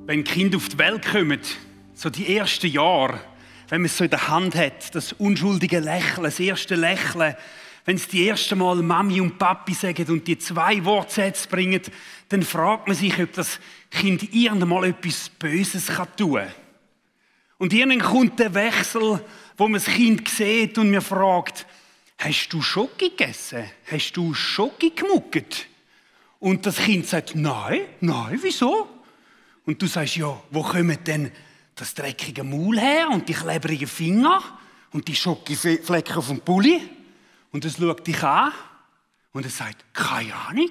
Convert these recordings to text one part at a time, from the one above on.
Wenn Kinder auf die Welt kommen, so die ersten Jahre, wenn man es so in der Hand hat, das unschuldige Lächeln, das erste Lächeln, wenn es die erste Mal Mami und Papi sagen und die 2 Wortsätze bringen, dann fragt man sich, ob das Kind irgendwann etwas Böses tun kann. Und irgendwann kommt der Wechsel, wo man das Kind sieht und mir fragt, hast du Schoki gegessen? Hast du Schoki gemuckt? Und das Kind sagt, nein, wieso? Und du sagst, ja, wo kommen denn das dreckige Maul her und die klebrigen Finger und die Schokoflecken auf dem Pulli? Und es schaut dich an und es sagt, keine Ahnung.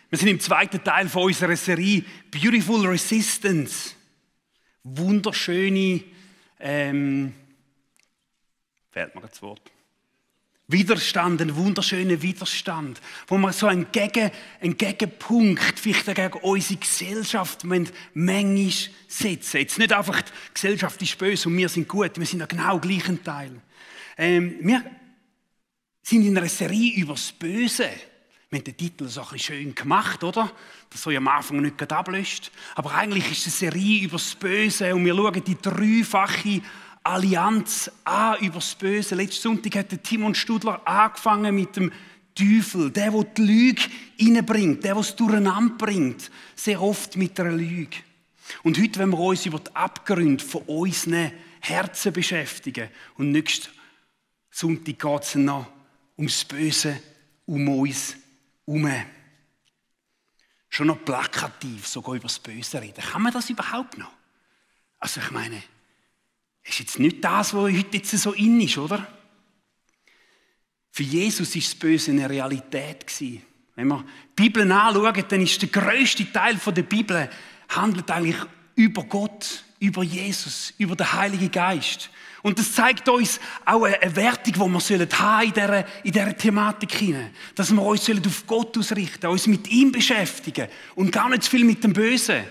Wir sind im 2. Teil von unserer Serie Beautiful Resistance. Wunderschöne, fehlt mir das Wort. Widerstand, ein wunderschöner Widerstand, wo wir so einen Gegenpunkt vielleicht gegen unsere Gesellschaft manchmal setzen. Jetzt nicht einfach, die Gesellschaft ist böse und wir sind gut, wir sind ja genau gleichen Teil. Wir sind in einer Serie über das Böse. Wir haben den Titel so ein bisschen schön gemacht, oder? Das soll ja am Anfang nicht gerade ablöst. Aber eigentlich ist es eine Serie über das Böse und wir schauen die dreifache Allianz an über das Böse. Letzten Sonntag hat der Timon Studler angefangen mit dem Teufel, der die Lüge reinbringt, der es durcheinander bringt, sehr oft mit einer Lüge. Und heute wollen wir uns über die Abgründe von unseren Herzen beschäftigen. Und nächsten Sonntag geht es noch ums Böse um uns herum. Schon noch plakativ, sogar über das Böse reden. Kann man das überhaupt noch? Also ich meine, ist jetzt nicht das, was heute jetzt so in ist, oder? Für Jesus war das Böse eine Realität. Wenn wir die Bibel anschauen, dann ist der grösste Teil der Bibel handelt eigentlich über Gott, über Jesus, über den Heiligen Geist. Und das zeigt uns auch eine Wertung, die wir haben in dieser Thematik hinein. Dass wir uns auf Gott ausrichten, uns mit ihm beschäftigen und gar nicht zu viel mit dem Bösen.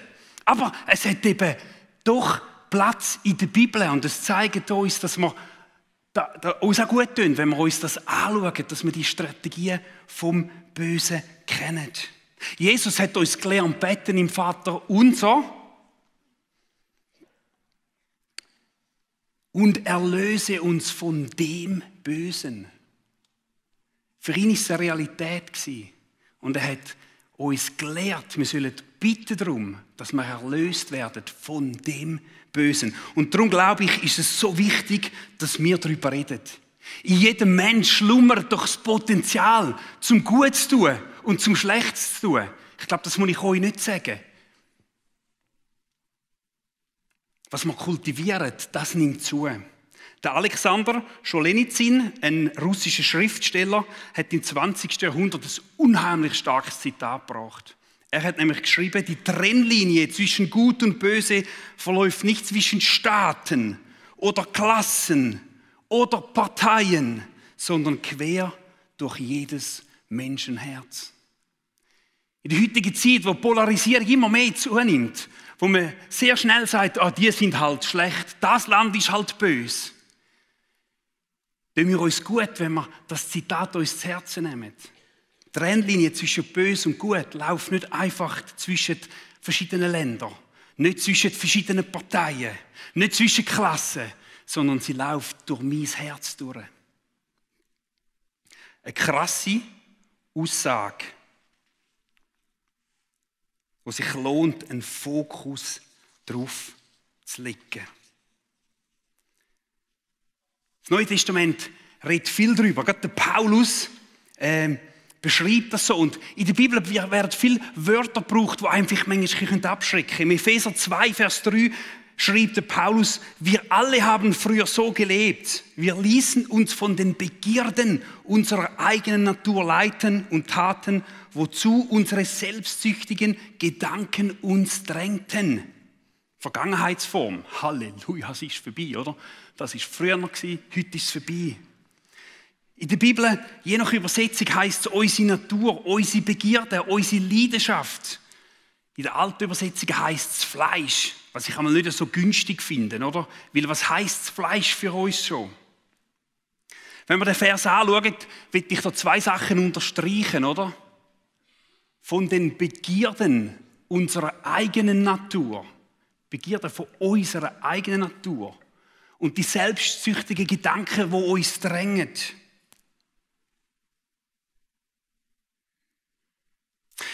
Aber es hat eben doch Platz in der Bibel und es zeigt uns, dass wir uns auch gut tun, wenn wir uns das anschauen, dass wir die Strategien vom Bösen kennen. Jesus hat uns gelernt, beten im Vater unser und erlöse uns von dem Bösen. Für ihn war es eine Realität und er hat uns gelehrt, wir sollen bitten darum, dass wir erlöst werden von dem Bösen. Und darum glaube ich, ist es so wichtig, dass wir darüber reden. In jedem Mensch schlummert doch das Potenzial, zum Gutes zu tun und zum Schlechtes zu tun. Ich glaube, das muss ich euch nicht sagen. Was wir kultivieren, das nimmt zu. Der Alexander Solzhenitsyn, ein russischer Schriftsteller, hat im 20. Jahrhundert ein unheimlich starkes Zitat gebracht. Er hat nämlich geschrieben, die Trennlinie zwischen Gut und Böse verläuft nicht zwischen Staaten oder Klassen oder Parteien, sondern quer durch jedes Menschenherz. In der heutigen Zeit, wo die Polarisierung immer mehr zunimmt, wo man sehr schnell sagt, die sind halt schlecht, das Land ist halt böse, tun wir uns gut, wenn wir das Zitat uns zu Herzen nehmen. Die Trennlinie zwischen Böse und Gut läuft nicht einfach zwischen verschiedenen Ländern, nicht zwischen verschiedenen Parteien, nicht zwischen Klassen, sondern sie läuft durch mein Herz durch. Eine krasse Aussage, wo sich lohnt, einen Fokus darauf zu legen. Das Neue Testament redet viel darüber. Gerade der Paulus beschreibt das so. Und in der Bibel werden viele Wörter gebraucht, die einfach manchmal abschrecken können. Im Epheser 2, Vers 3 schreibt der Paulus, wir alle haben früher so gelebt. Wir ließen uns von den Begierden unserer eigenen Natur leiten und taten, wozu unsere selbstsüchtigen Gedanken uns drängten. Vergangenheitsform. Halleluja, es ist vorbei, oder? Das war früher noch, heute ist es vorbei. In der Bibel, je nach Übersetzung, heisst es unsere Natur, unsere Begierde, unsere Leidenschaft. In der alten Übersetzung heisst es Fleisch, was ich einmal nicht so günstig finde, oder? Weil was heisst das Fleisch für uns schon? Wenn wir den Vers anschauen, will ich da 2 Sachen unterstreichen, oder? von den Begierden unserer eigenen Natur, Begierden von unserer eigenen Natur und die selbstsüchtigen Gedanken, die uns drängen.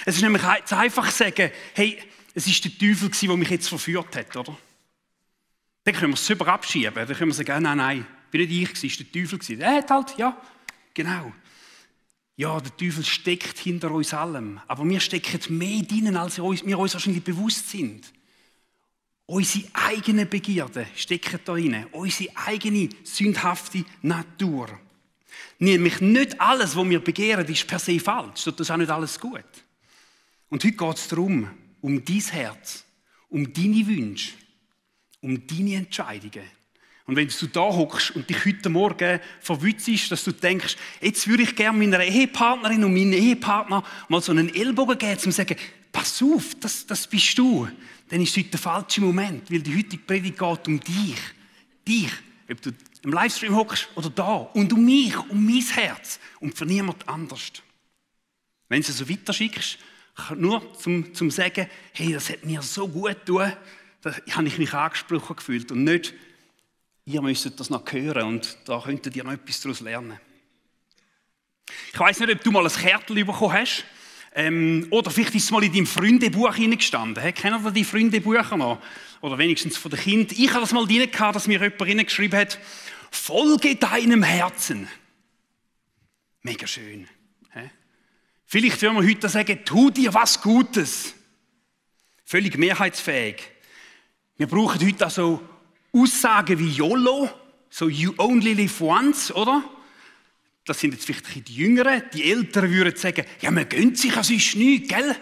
Es ist nämlich zu einfach zu sagen, hey, es war der Teufel, der mich jetzt verführt hat, oder? Dann können wir es super abschieben. Dann können wir sagen, nein, bin nicht ich, es war der Teufel. Er hat halt, ja, genau. Ja, der Teufel steckt hinter uns allem. Aber wir stecken mehr drin, als wir uns wahrscheinlich bewusst sind. Unsere eigenen Begierden stecken da rein. Unsere eigene sündhafte Natur. Nämlich nicht alles, was wir begehren, ist per se falsch. Das ist auch nicht alles gut. Und heute geht es darum, um dein Herz, um deine Wünsche, um deine Entscheidungen. Und wenn du da hockst und dich heute Morgen verwützt, dass du denkst, jetzt würde ich gerne meiner Ehepartnerin und meinem Ehepartner mal so einen Ellbogen geben, um zu sagen, pass auf, das bist du. Dann ist heute der falsche Moment, weil die heutige Predigt geht um dich. Dich, ob du im Livestream hockst oder da. Und um mich, um mein Herz und für niemand anders. Wenn du es so weiter schickst, nur zum sagen, hey, das hat mir so gut getan, da habe ich mich angesprochen gefühlt und nicht, ihr müsstet das noch hören und da könntet ihr noch etwas daraus lernen. Ich weiss nicht, ob du mal ein Kärtchen bekommen hast oder vielleicht ist es mal in deinem Freundebuch hineingestanden. Kennt ihr die Freundebucher noch? Oder wenigstens von den Kindern. Ich habe das mal drin gehabt, dass mir jemand hineingeschrieben hat, folge deinem Herzen. Mega schön. Vielleicht würden wir heute sagen, tu dir was Gutes. Völlig mehrheitsfähig. Wir brauchen heute also Aussagen wie YOLO, so you only live once, oder? Das sind jetzt vielleicht die Jüngeren. Die Älteren würden sagen, ja, man gönnt sich, es ist nichts, gell?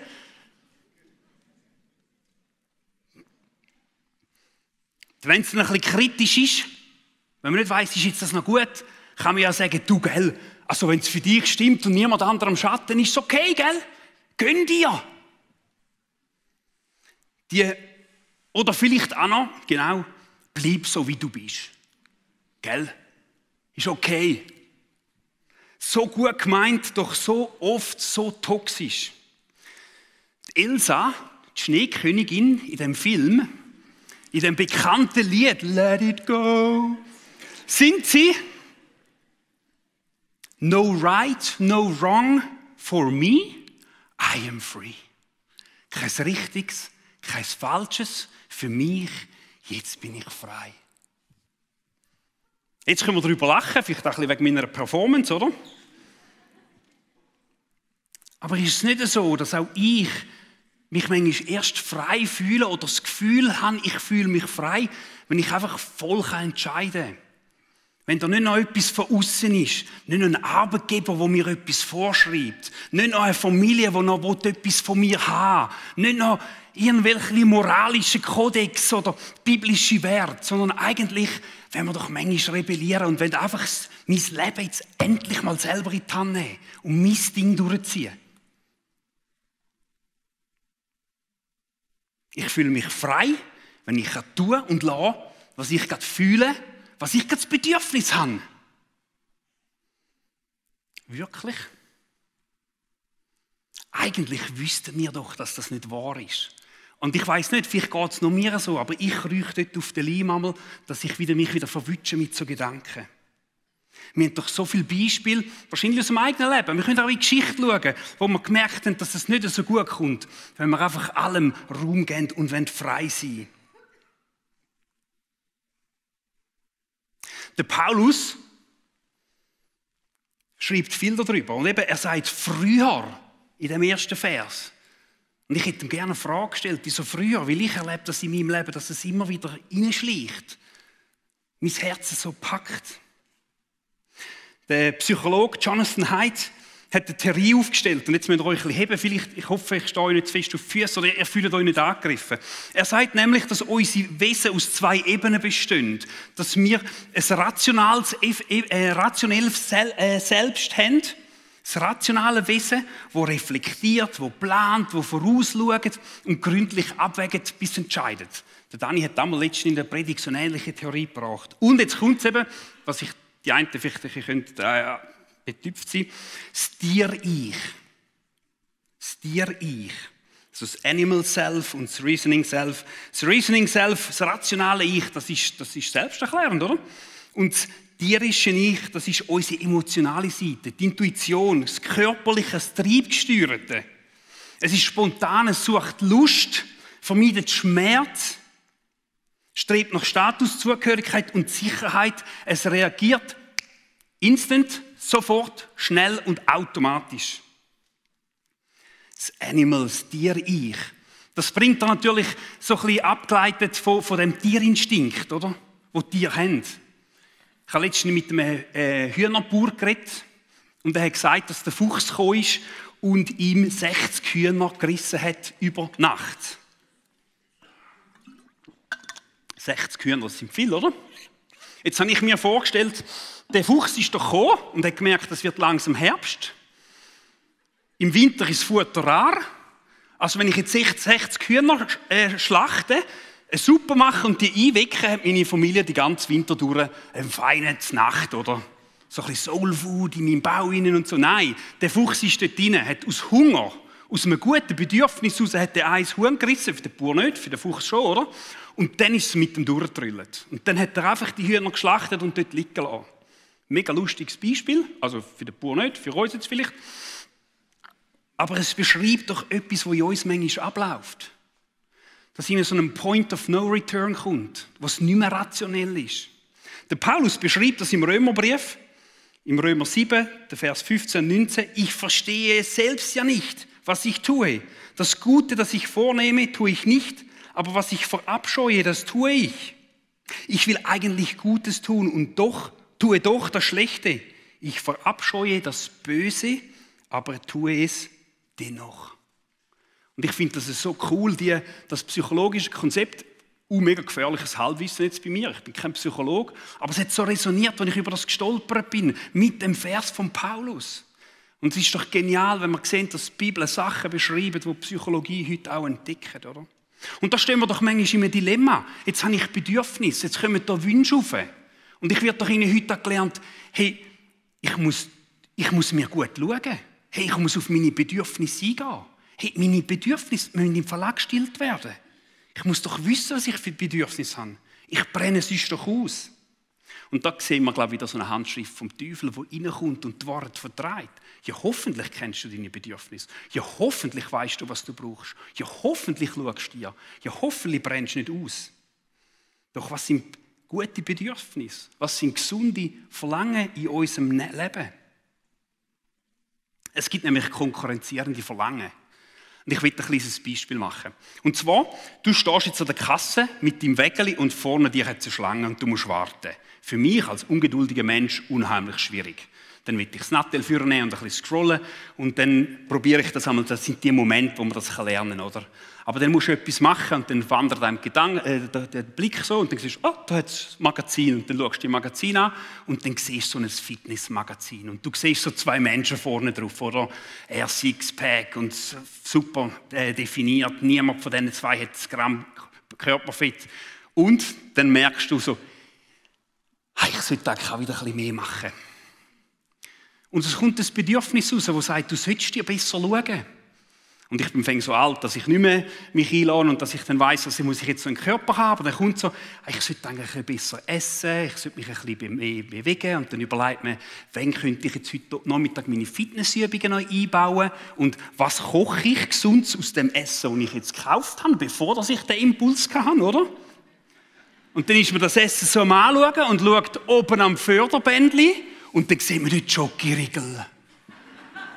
Wenn es dann ein bisschen kritisch ist, wenn man nicht weiss, ist jetzt das noch gut, kann man ja sagen, du, gell? Also wenn es für dich stimmt und niemand anderem schadet, dann ist es okay, gell? Gönn dir. Oder vielleicht auch noch, genau, bleib so, wie du bist. Gell? Ist okay. So gut gemeint, doch so oft so toxisch. Die Elsa, die Schneekönigin in dem Film, in dem bekannten Lied Let It Go, singt sie No right, no wrong for me, I am free. Kein Richtiges, kein Falsches für mich, jetzt bin ich frei. Jetzt können wir darüber lachen, vielleicht auch ein bisschen wegen meiner Performance, oder? Aber ist es nicht so, dass auch ich mich manchmal erst frei fühle oder das Gefühl habe, ich fühle mich frei, wenn ich einfach voll entscheiden kann? Wenn da nicht noch etwas von außen ist, nicht noch ein Arbeitgeber, der mir etwas vorschreibt, nicht noch eine Familie, die noch etwas von mir haben will, nicht noch irgendwelche moralischen Kodex oder biblische Werte, sondern eigentlich, wenn wir doch manchmal rebellieren und wenn einfach mein Leben jetzt endlich mal selber in die Hand nehmen und mein Ding durchziehen. Ich fühle mich frei, wenn ich tun und lassen, was ich gerade fühle, was ich gerade das Bedürfnis habe. Wirklich? Eigentlich wüssten wir doch, dass das nicht wahr ist. Und ich weiss nicht, vielleicht geht es noch mir so, aber ich räuche dort auf den Leim einmal, dass ich mich wieder verwünsche mit so Gedanken. Wir haben doch so viele Beispiele, wahrscheinlich aus dem eigenen Leben. Wir können auch in die Geschichte schauen, wo wir gemerkt haben, dass es nicht so gut kommt, wenn wir einfach allem Raum geben und frei sein wollen. Der Paulus schreibt viel darüber. Und eben, er sagt früher in dem ersten Vers. Und ich hätte ihm gerne eine Frage gestellt, wieso früher? Weil ich erlebe das in meinem Leben, dass es immer wieder reinschleicht. Mein Herz so packt. Der Psychologe Jonathan Haidt hat eine Theorie aufgestellt. Und jetzt müsst ihr euch ein bisschen heben. Vielleicht, ich hoffe, ich stehe euch nicht zu fest auf die Füße oder ihr fühlt euch nicht angegriffen. Er sagt nämlich, dass unsere Wesen aus 2 Ebenen bestehen. Dass wir ein rationelles Selbst haben. Das rationale Wesen, das reflektiert, das plant, das vorausschaut und gründlich abwägt bis entscheidet. Der Dani hat damals letztens in der Predigt so eine ähnliche Theorie gebracht. Und jetzt kommt es eben, was ich die einen vielleicht betüpft sein, das Tier-Ich. Das Tier-Ich. Also das Animal Self und das Reasoning Self. Das Reasoning Self, das rationale Ich, das ist selbsterklärend, oder? Und das tierische Ich, das ist unsere emotionale Seite, die Intuition, das körperliche, das Triebgesteuerte. Es ist spontan, es sucht Lust, vermeidet Schmerz, strebt nach Status, Zugehörigkeit und Sicherheit. Es reagiert instant, sofort, schnell und automatisch. Das Animal, das Tier-Ich. Das bringt dann natürlich so ein bisschen abgeleitet von dem Tierinstinkt, oder? Wo die Tiere haben. Ich habe letztens mit einem Hühnerbauer geredet und er hat gesagt, dass der Fuchs gekommen ist und ihm 60 Hühner gerissen hat über Nacht. 60 Hühner, das sind viel, oder? Jetzt habe ich mir vorgestellt, der Fuchs ist doch gekommen und hat gemerkt, es wird langsam Herbst. Im Winter ist das Futter rar. Also wenn ich jetzt 60 Hühner schlachte, eine Suppe mache und die einwecke, hat meine Familie die ganze Winter durch eine feine Nacht, oder? So ein bisschen Soul Food in meinem Bauch rein und so. Nein, der Fuchs ist dort drin, hat aus Hunger, aus einem guten Bedürfnis heraus, hat er ein Huhn gerissen, für den Bauer nicht, für den Fuchs schon, oder? Und dann ist es mit dem durchgetrüllt. Und dann hat er einfach die Hühner geschlachtet und dort liegen lassen. Mega lustiges Beispiel, also für den Bauer nicht, für uns jetzt vielleicht. Aber es beschreibt doch etwas, was in uns manchmal abläuft. Dass in so einem Point of No Return kommt, was nicht mehr rationell ist. Der Paulus beschreibt das im Römerbrief, im Römer 7, der Vers 15 und 19. Ich verstehe es selbst ja nicht, was ich tue. Das Gute, das ich vornehme, tue ich nicht, aber was ich verabscheue, das tue ich. Ich will eigentlich Gutes tun und tue doch das Schlechte. Ich verabscheue das Böse, aber tue es dennoch. Und ich finde das ist so cool, das psychologische Konzept, mega gefährliches Halbwissen jetzt bei mir, ich bin kein Psychologe, aber es hat so resoniert, wenn ich über das gestolpert bin, mit dem Vers von Paulus. Und es ist doch genial, wenn man sieht, dass die Bibel Sachen beschreibt, die Psychologie heute auch entdeckt, oder? Und da stehen wir doch manchmal in einem Dilemma. Jetzt habe ich Bedürfnisse, jetzt kommen da Wünsche rauf. Und ich werde doch Ihnen heute auch gelernt, hey, ich muss mir gut schauen. Hey, ich muss auf meine Bedürfnisse eingehen. Hey, meine Bedürfnisse müssen im Verlag gestillt werden. Ich muss doch wissen, was ich für Bedürfnisse habe. Ich brenne sonst doch aus. Und da sehen wir, glaube ich, wieder so eine Handschrift vom Teufel, die reinkommt und die Wahrheit vertreibt. Ja, hoffentlich kennst du deine Bedürfnisse. Ja, hoffentlich weißt du, was du brauchst. Ja, hoffentlich schaust du dir. Ja, hoffentlich brennst du nicht aus. Doch was sind gute Bedürfnisse? Was sind gesunde Verlangen in unserem Leben? Es gibt nämlich konkurrenzierende Verlangen. Und ich will ein kleines Beispiel machen. Und zwar, du stehst jetzt an der Kasse mit deinem Wägeli und vorne dir hat es eine Schlange und du musst warten. Für mich als ungeduldiger Mensch unheimlich schwierig. Dann will ich das Nattel nehmen und ein bisschen scrollen und dann probiere ich das einmal. Das sind die Momente, wo man das lernen kann, oder? Aber dann musst du etwas machen und dann wandert einem der Blick so und dann siehst du, oh, da hat es ein Magazin. Und dann schaust du die Magazin an und dann siehst du so ein Fitnessmagazin. Und du siehst so zwei Menschen vorne drauf, oder? Er Sixpack und super definiert. Niemand von diesen zwei hat 1 Gramm Körperfett. Und dann merkst du so, ich sollte eigentlich auch wieder ein bisschen mehr machen. Und es kommt das Bedürfnis raus, das sagt, du solltest dir besser schauen. Und ich bin so alt, dass ich nicht mehr mich einlade und dass ich dann weiss, dass ich jetzt so einen Körper habe. Aber dann kommt so, ich sollte eigentlich ein bisschen besser essen, ich sollte mich ein bisschen mehr bewegen. Und dann überlegt man, wann könnte ich jetzt heute Nachmittag meine Fitnessübungen noch einbauen und was koche ich gesund aus dem Essen, das ich jetzt gekauft habe, bevor ich den Impuls hatte, oder? Und dann ist man das Essen so am Anschauen und schaut oben am Förderbändchen und dann sieht man dort Schokoriegel.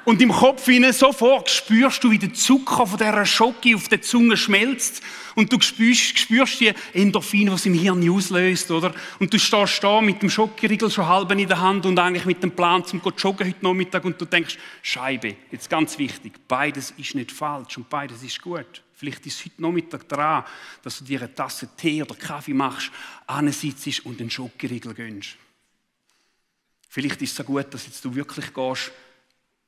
Und im Kopf hinein sofort spürst du, wie der Zucker von dieser Schoki auf der Zunge schmelzt. Und du spürst die Endorphine, die es im Hirn auslöst, oder? Und du stehst da mit dem Schokoriegel schon halb in der Hand und eigentlich mit dem Plan, zum joggen heute Nachmittag. Und du denkst, Scheibe, jetzt ganz wichtig, beides ist nicht falsch und beides ist gut. Vielleicht ist es heute Nachmittag dran, dass du dir eine Tasse Tee oder Kaffee machst, ansitzt und den Schokoriegel gönnst. Vielleicht ist es so gut, dass jetzt du wirklich gehst,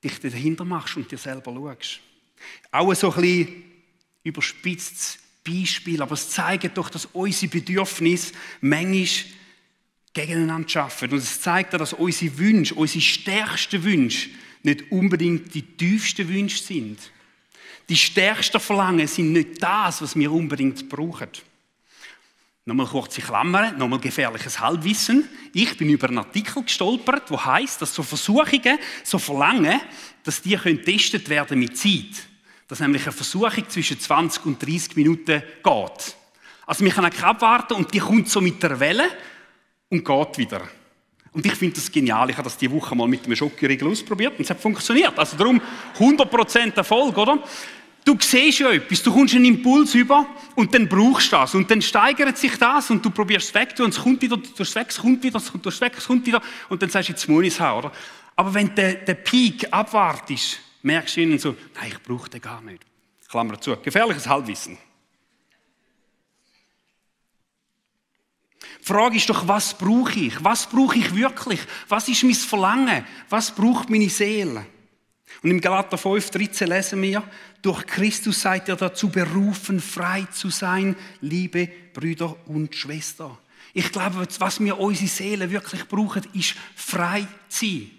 dich dahinter machst und dir selber schaust. Auch so ein bisschen überspitztes Beispiel, aber es zeigt doch, dass unsere Bedürfnisse manchmal gegeneinander arbeiten. Und es zeigt auch, dass unsere Wünsche, unsere stärksten Wünsche nicht unbedingt die tiefsten Wünsche sind. Die stärksten Verlangen sind nicht das, was wir unbedingt brauchen. Nochmal kurze Klammern, nochmal gefährliches Halbwissen. Ich bin über einen Artikel gestolpert, der heisst, dass so Versuchungen, so Verlangen, dass die getestet werden mit Zeit. Dass nämlich eine Versuchung zwischen 20 und 30 Minuten geht. Also wir können abwarten und die kommt so mit der Welle und geht wieder. Und ich finde das genial. Ich habe das diese Woche mal mit einem Schokoriegel ausprobiert und es hat funktioniert. Also darum 100% Erfolg, oder? Du siehst ja etwas, du kommst einen Impuls über und dann brauchst du das. Und dann steigert sich das und du probierst es weg und es kommt wieder, du tust es weg, es kommt wieder, es tust es weg, es kommt wieder. Und dann sagst du, jetzt muss ich es haben, oder? Aber wenn du den Peak abwartest, merkst du ihnen so, nein, ich brauche den gar nicht. Klammer zu. Gefährliches Halbwissen. Die Frage ist doch, was brauche ich? Was brauche ich wirklich? Was ist mein Verlangen? Was braucht meine Seele? Und im Galater 5,13 lesen wir, durch Christus seid ihr dazu berufen, frei zu sein, liebe Brüder und Schwestern. Ich glaube, was wir unsere Seele wirklich brauchen, ist frei zu sein.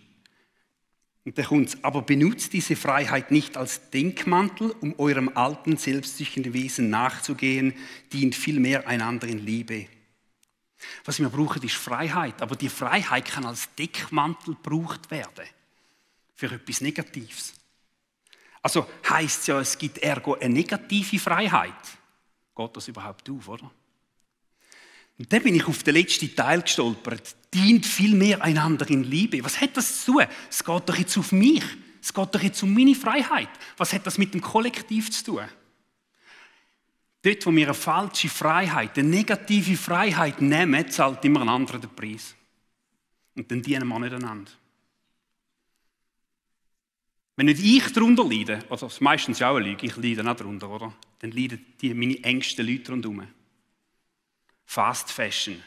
Und dann kommt's, aber benutzt diese Freiheit nicht als Denkmantel, um eurem alten, selbstsüchtigen Wesen nachzugehen, dient vielmehr einander in Liebe. Was wir brauchen, ist Freiheit. Aber die Freiheit kann als Deckmantel gebraucht werden. Für etwas Negatives. Also heisst es ja, es gibt ergo eine negative Freiheit. Geht das überhaupt auf, oder? Und dann bin ich auf den letzten Teil gestolpert. Dient vielmehr einander in Liebe. Was hat das zu tun? Es geht doch jetzt auf mich. Es geht doch jetzt um meine Freiheit. Was hat das mit dem Kollektiv zu tun? Dort, wo wir eine falsche Freiheit, eine negative Freiheit nehmen, zahlt immer ein anderer den Preis. Und dann dienen wir nicht einander. Wenn nicht ich darunter leide, also das ist meistens ja auch eine Lüge, ich leide auch darunter, oder? Dann leiden meine engsten Leute rundherum. Fast Fashion.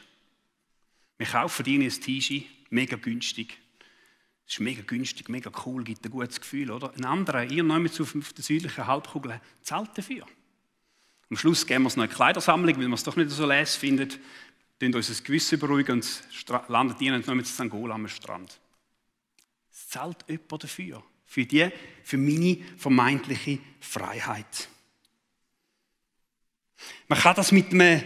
Wir kaufen ihnen ein T-Shirt, mega günstig. Das ist mega günstig, mega cool, gibt ein gutes Gefühl, oder? Ein anderer, ihr nehmt auf der südlichen Halbkugel, zahlt dafür. Am Schluss geben wir es noch eine Kleidersammlung, weil wir es doch nicht so leise finden, tun uns das Gewissen beruhigen und landet ihnen noch mit St. Angola am Strand. Es zahlt jemand dafür. Für meine vermeintliche Freiheit. Man kann das mit einem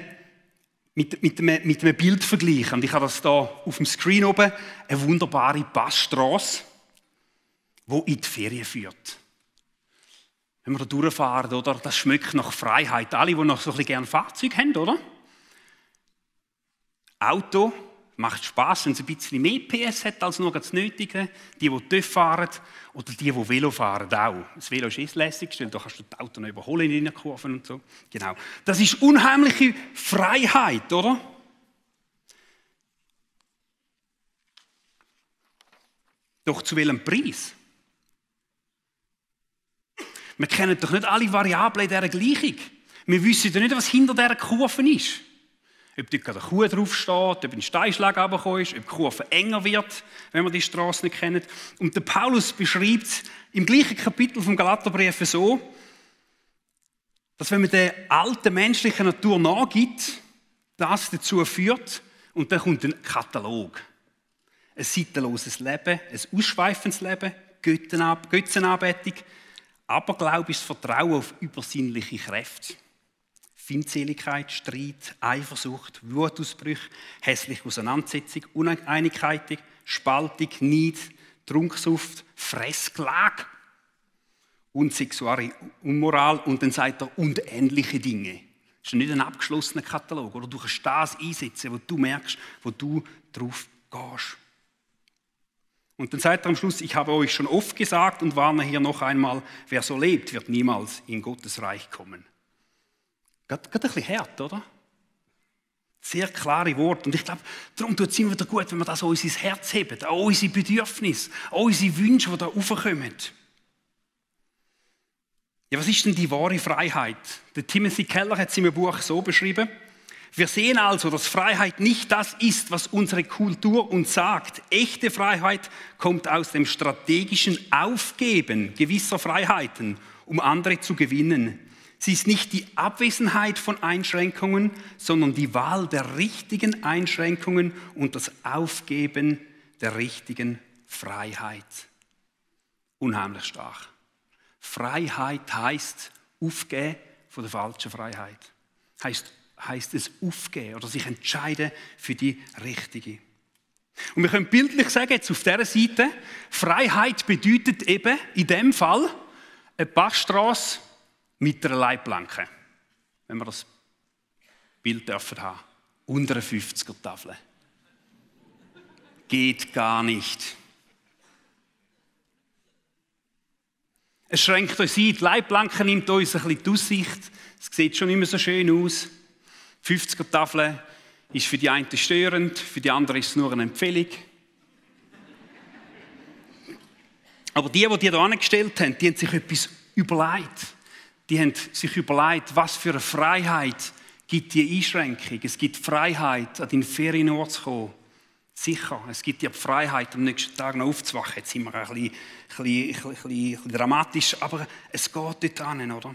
Bild vergleichen. Und ich habe das hier auf dem Screen oben, eine wunderbare Passstrasse, die in die Ferien führt. Wenn wir da durchfahren, oder? Das schmeckt nach Freiheit. Alle, die noch so ein bisschen gerne Fahrzeuge haben, oder? Auto macht Spass, wenn es ein bisschen mehr PS hat als nur das Nötige. Die TÜV fahren oder die Velo fahren auch. Das Velo ist das Lässigste, da kannst du das Auto noch überholen in den Kurven und so. Genau. Das ist unheimliche Freiheit, oder? Doch zu welchem Preis? Wir kennen doch nicht alle Variablen dieser Gleichung. Wir wissen doch nicht, was hinter dieser Kurve ist. Ob dort eine Kuh draufsteht, ob ein Steinschlag runtergekommen ist, ob die Kurve enger wird, wenn man die Straße nicht kennt. Und der Paulus beschreibt es im gleichen Kapitel vom Galaterbrief so, dass wenn man der alten menschlichen Natur nachgibt, das dazu führt, und dann kommt ein Katalog. Ein seitenloses Leben, ein ausschweifendes Leben, Götzenanbetung, Aberglaube ist Vertrauen auf übersinnliche Kräfte. Feindseligkeit, Streit, Eifersucht, Wutausbrüche, hässliche Auseinandersetzung, Uneinigkeit, Spaltung, Neid, Trunksucht, Fressklage und sexuelle Unmoral und dann sagt er, und ähnliche Dinge. Das ist nicht ein abgeschlossener Katalog, oder? Du kannst das einsetzen, wo du merkst, wo du drauf gehst. Und dann sagt er am Schluss, ich habe euch schon oft gesagt und warne hier noch einmal, wer so lebt, wird niemals in Gottes Reich kommen. Geht ein bisschen hart, oder? Sehr klare Worte. Und ich glaube, darum tut es immer wieder gut, wenn wir das an unser Herz heben, an unsere Bedürfnisse, an unsere Wünsche, die da raufkommen. Ja, was ist denn die wahre Freiheit? Der Timothy Keller hat es in einem Buch so beschrieben. Wir sehen also, dass Freiheit nicht das ist, was unsere Kultur uns sagt. Echte Freiheit kommt aus dem strategischen Aufgeben gewisser Freiheiten, um andere zu gewinnen. Sie ist nicht die Abwesenheit von Einschränkungen, sondern die Wahl der richtigen Einschränkungen und das Aufgeben der richtigen Freiheit. Unheimlich stark. Freiheit heisst aufgeben von der falschen Freiheit. Heisst es aufgeben oder sich entscheiden für die richtige. Und wir können bildlich sagen, jetzt auf dieser Seite, Freiheit bedeutet eben in dem Fall eine Passstrasse mit einer Leitplanke. Wenn wir das Bild dürfen haben. Unter einer 50er-Tafel. Geht gar nicht. Es schränkt uns ein. Die Leitplanke nimmt uns ein bisschen die Aussicht. Es sieht schon immer so schön aus. 50er-Tafel ist für die einen störend, für die anderen ist es nur eine Empfehlung. Aber die hier angestellt haben, die haben sich etwas überlegt. Die haben sich überlegt, was für eine Freiheit gibt die Einschränkung. Es gibt Freiheit, an deinen Ferienort zu kommen. Sicher, es gibt die Freiheit, am nächsten Tag noch aufzuwachen. Jetzt sind wir ein bisschen dramatisch, aber es geht dort hin, oder?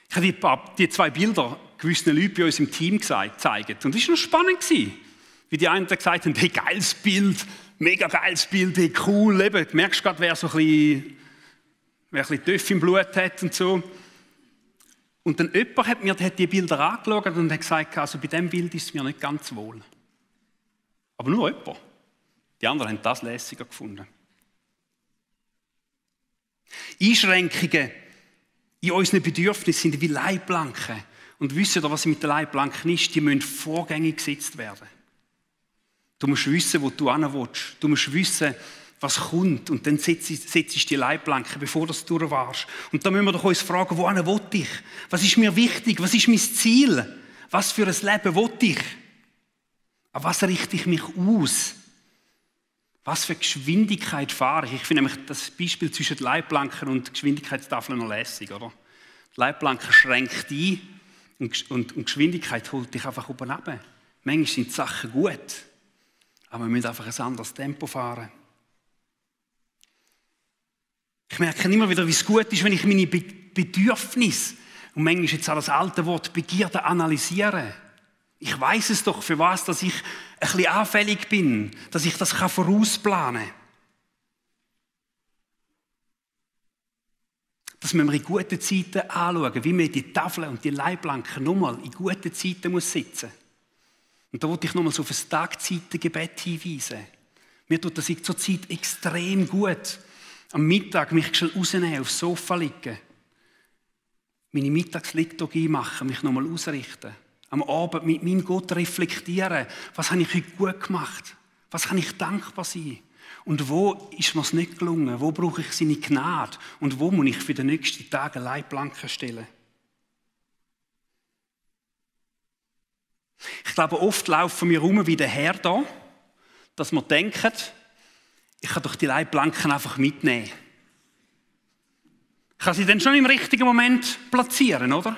Ich habe die 2 Bilder gewissen Leuten bei uns im Team gezeigt. Und es war noch spannend, wie die einen gesagt haben, hey, geiles Bild, mega geiles Bild, hey, cool. Eben, du merkst gerade, wer ein bisschen Töff im Blut hat und so. Und dann jemand hat die Bilder angeschaut und hat gesagt, also bei diesem Bild ist es mir nicht ganz wohl. Aber nur jemand. Die anderen haben das lässiger gefunden. Einschränkungen in unseren Bedürfnissen sind wie Leitplanken. Und wisst ihr, was mit den Leitplanken ist? Die müssen vorgängig gesetzt werden. Du musst wissen, wo du hin willst. Du musst wissen, was kommt. Und dann setzt du die Leitplanken, bevor du es durchwarst. Und dann müssen wir doch uns fragen, wohin will ich? Was ist mir wichtig? Was ist mein Ziel? Was für ein Leben will ich? An was richte ich mich aus? Was für Geschwindigkeit fahre ich? Ich finde nämlich das Beispiel zwischen Leitplanken und Geschwindigkeitstafeln noch lässig, oder? Die Leitplanke schränkt ein und Geschwindigkeit holt dich einfach oben runter. Manchmal sind die Sachen gut, aber wir müssen einfach ein anderes Tempo fahren. Ich merke immer wieder, wie es gut ist, wenn ich meine Bedürfnisse, und manchmal jetzt auch das alte Wort Begierde, analysiere. Ich weiß es doch, für was, dass ich ein bisschen anfällig bin, dass ich das vorausplanen kann. Das müssen wir in guten Zeiten anschauen, wie wir die Tafeln und die Leitplanken nochmal in guten Zeiten sitzen muss. Und da wollte ich nochmals auf ein Tagzeitengebet hinweisen. Mir tut das zur Zeit extrem gut. Am Mittag mich schnell rausnehmen, aufs Sofa liegen. Meine Mittagsliturgie machen, mich nochmal ausrichten. Am Abend mit meinem Gott reflektieren. Was habe ich heute gut gemacht? Was kann ich dankbar sein? Und wo ist mir es nicht gelungen? Wo brauche ich seine Gnade? Und wo muss ich für den nächsten Tag eine Leitplanke stellen? Ich glaube, oft laufen wir rum wie der Herr da, dass wir denken, ich kann doch die Leitplanken einfach mitnehmen. Ich kann sie dann schon im richtigen Moment platzieren, oder?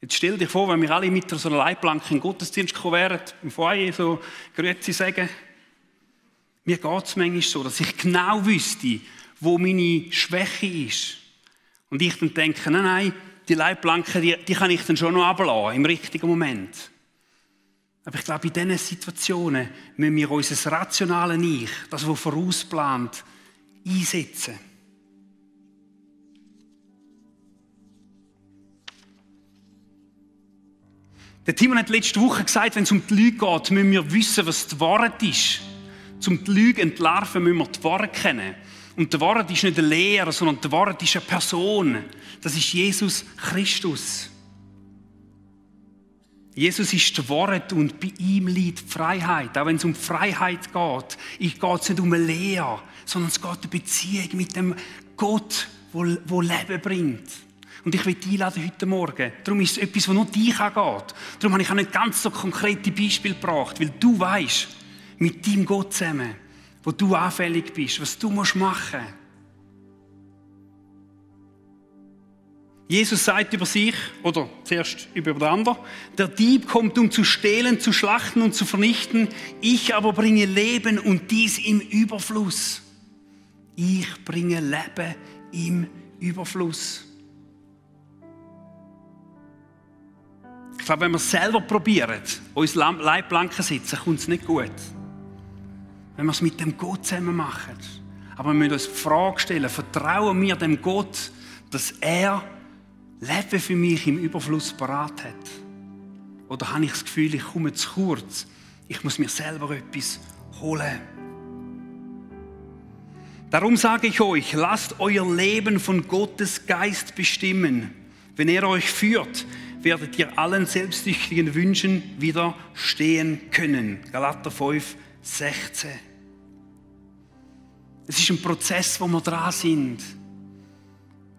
Jetzt stell dir vor, wenn wir alle mit so einer Leitplanke in den Gottesdienst kommen wären, im Foyer so Grüezi sagen. Mir geht es manchmal so, dass ich genau wüsste, wo meine Schwäche ist. Und ich dann denke, nein, die Leitplanke, die kann ich dann schon noch ablassen, im richtigen Moment. Aber ich glaube, in diesen Situationen müssen wir unser rationales Ich, das, was vorausplant, einsetzen. Der Timon hat letzte Woche gesagt, wenn es um die Lüge geht, müssen wir wissen, was die Wahrheit ist. Um die Lüge zu entlarven, müssen wir die Wahrheit kennen. Und die Wahrheit ist nicht eine Lehre, sondern die Wahrheit ist eine Person. Das ist Jesus Christus. Jesus ist die Wahrheit und bei ihm liegt die Freiheit. Auch wenn es um Freiheit geht, geht es nicht um eine Lehre, sondern es geht um eine Beziehung mit dem Gott, der Leben bringt. Und ich will dich einladen heute Morgen. Darum ist es etwas, das nur dich angeht. Darum habe ich auch nicht ganz so konkrete Beispiele gebracht, weil du weißt, mit deinem Gott zusammen, wo du anfällig bist, was du machen musst. Jesus sagt über sich, oder zuerst über den anderen, der Dieb kommt, um zu stehlen, zu schlachten und zu vernichten. Ich aber bringe Leben und dies im Überfluss. Ich bringe Leben im Überfluss. Ich glaube, wenn wir es selber probieren, uns Leitplanken setzen, kommt es nicht gut. Wenn wir es mit dem Gott zusammen machen, Aber wir müssen uns die Frage stellen, vertrauen wir dem Gott, dass er Leben für mich im Überfluss parat hat? Oder habe ich das Gefühl, ich komme zu kurz? Ich muss mir selber etwas holen. Darum sage ich euch, lasst euer Leben von Gottes Geist bestimmen. Wenn er euch führt, werdet ihr allen selbstsüchtigen Wünschen widerstehen können. Galater 5, 16. Es ist ein Prozess, wo wir dran sind.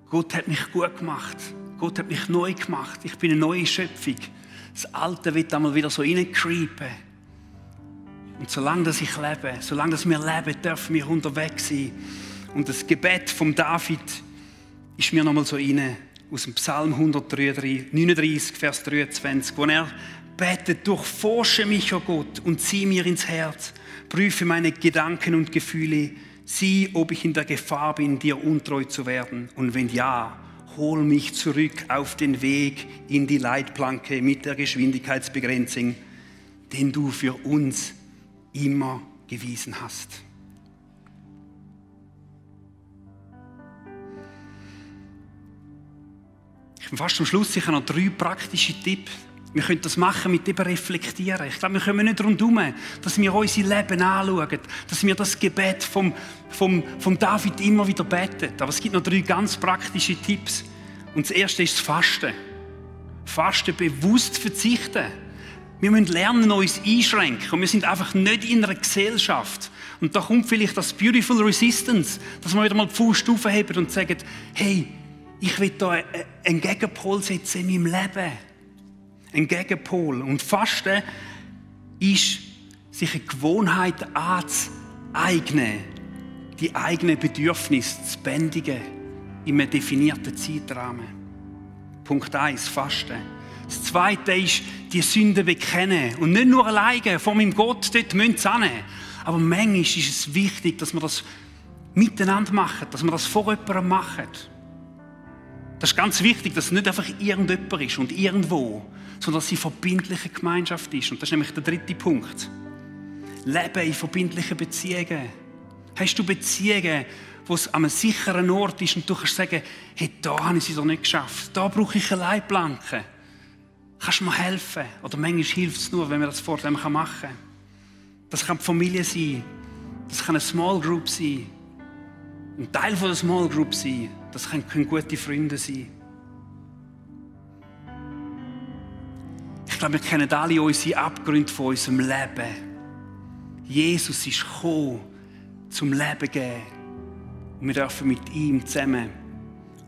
Gott hat mich gut gemacht. Gott hat mich neu gemacht. Ich bin eine neue Schöpfung. Das Alte wird einmal wieder so reingecreepen. Und solange ich lebe, solange wir leben, dürfen wir unterwegs sein. Und das Gebet von David ist mir nochmal so rein, aus dem Psalm 139, Vers 23, wo er betet, durchforsche mich, o Gott, und zieh mir ins Herz, prüfe meine Gedanken und Gefühle, sieh, ob ich in der Gefahr bin, dir untreu zu werden. Und wenn ja, hol mich zurück auf den Weg in die Leitplanke mit der Geschwindigkeitsbegrenzung, den du für uns immer gewiesen hast. Ich bin fast am Schluss, ich habe noch 3 praktische Tipps. Wir können das machen mit dem Reflektieren. Ich glaube, wir kommen nicht rundherum, dass wir unser Leben anschauen, dass wir das Gebet vom David immer wieder beten. Aber es gibt noch 3 ganz praktische Tipps. Und das erste ist das Fasten. Fasten, bewusst verzichten. Wir müssen lernen, uns einschränken. Und wir sind einfach nicht in einer Gesellschaft. Und da kommt vielleicht das Beautiful Resistance, dass wir wieder mal die Faust aufheben und sagen, hey, ich will da einen Gegenpol setzen in meinem Leben. Ein Gegenpol. Und Fasten ist, sich eine Gewohnheit anzueignen, die eigenen Bedürfnisse zu bändigen in einem definierten Zeitrahmen. Punkt 1, Fasten. Das Zweite ist, die Sünde bekennen. Und nicht nur alleine vor meinem Gott, dort müssen sie annehmen. Aber manchmal ist es wichtig, dass wir das miteinander machen, dass wir das vor jemandem machen. Das ist ganz wichtig, dass es nicht einfach irgendjemand ist und irgendwo, sondern dass es eine verbindliche Gemeinschaft ist. Und das ist nämlich der 3. Punkt. Leben in verbindlichen Beziehungen. Hast du Beziehungen, wo es an einem sicheren Ort ist und du kannst sagen, hey, da habe ich es doch nicht geschafft, da brauche ich eine Leitplanke. Kannst du mir helfen? Oder manchmal hilft es nur, wenn man das vor dem machen kann. Das kann die Familie sein, das kann eine Small Group sein, ein Teil von der Small Group sein, das können gute Freunde sein. Ich glaube, wir kennen alle unsere Abgründe von unserem Leben. Jesus ist gekommen, zum Leben zu geben. Und wir dürfen mit ihm zusammen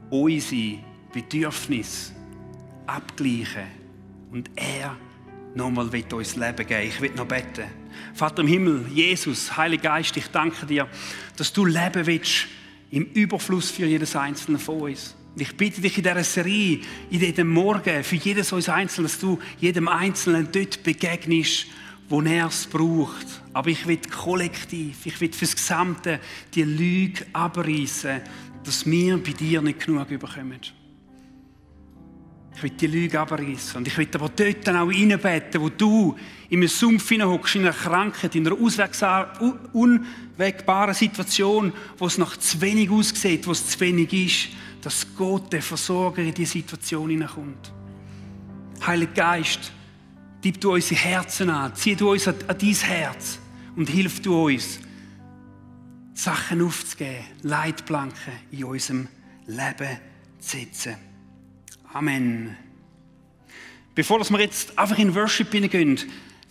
unsere Bedürfnisse abgleichen. Und er nochmal will uns Leben geben. Ich will noch beten. Vater im Himmel, Jesus, Heiliger Geist, ich danke dir, dass du Leben willst im Überfluss für jedes Einzelne von uns. Und ich bitte dich in dieser Serie, in jedem Morgen, für jedes uns Einzelnen, dass du jedem Einzelnen dort begegnest, wo er es braucht. Aber ich will kollektiv, ich will fürs Gesamte die Lüge abreißen, dass wir bei dir nicht genug bekommen. Ich will die Lüge abreißen. Und ich will aber dort dann auch reinbeten, wo du in einem Sumpf hineinhockst, in einer Krankheit, in einer unwegbaren Situation, wo es nach zu wenig aussieht, wo es zu wenig ist, dass Gott, der Versorger, in diese Situation hineinkommt. Heiliger Geist, gib du unsere Herzen an, zieh du uns an dein Herz und hilf du uns, Sachen aufzugeben, Leitplanken in unserem Leben zu setzen. Amen. Bevor wir jetzt einfach in Worship hineingehen,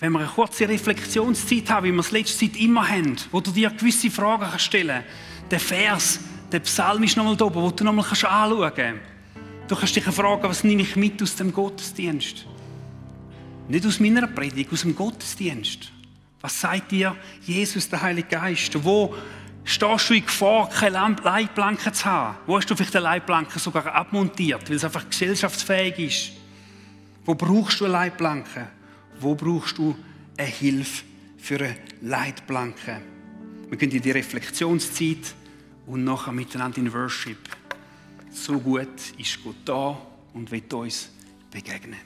wenn wir eine kurze Reflexionszeit haben, wie wir es letzte Zeit immer haben, wo du dir gewisse Fragen stellen kannst. Der Vers, der Psalm ist nochmal da oben, wo du nochmal anschauen kannst. Du kannst dich fragen, was nehme ich mit aus dem Gottesdienst? Nicht aus meiner Predigt, aus dem Gottesdienst. Was sagt dir Jesus, der Heilige Geist? Wo stehst du in Gefahr, keine Leitplanke zu haben? Wo hast du vielleicht eine Leitplanke sogar abmontiert, weil es einfach gesellschaftsfähig ist? Wo brauchst du eine Leitplanke? Wo brauchst du eine Hilfe für eine Leitplanke? Wir gehen in die Reflexionszeit und nachher miteinander in Worship. So gut ist Gott da und wird uns begegnen.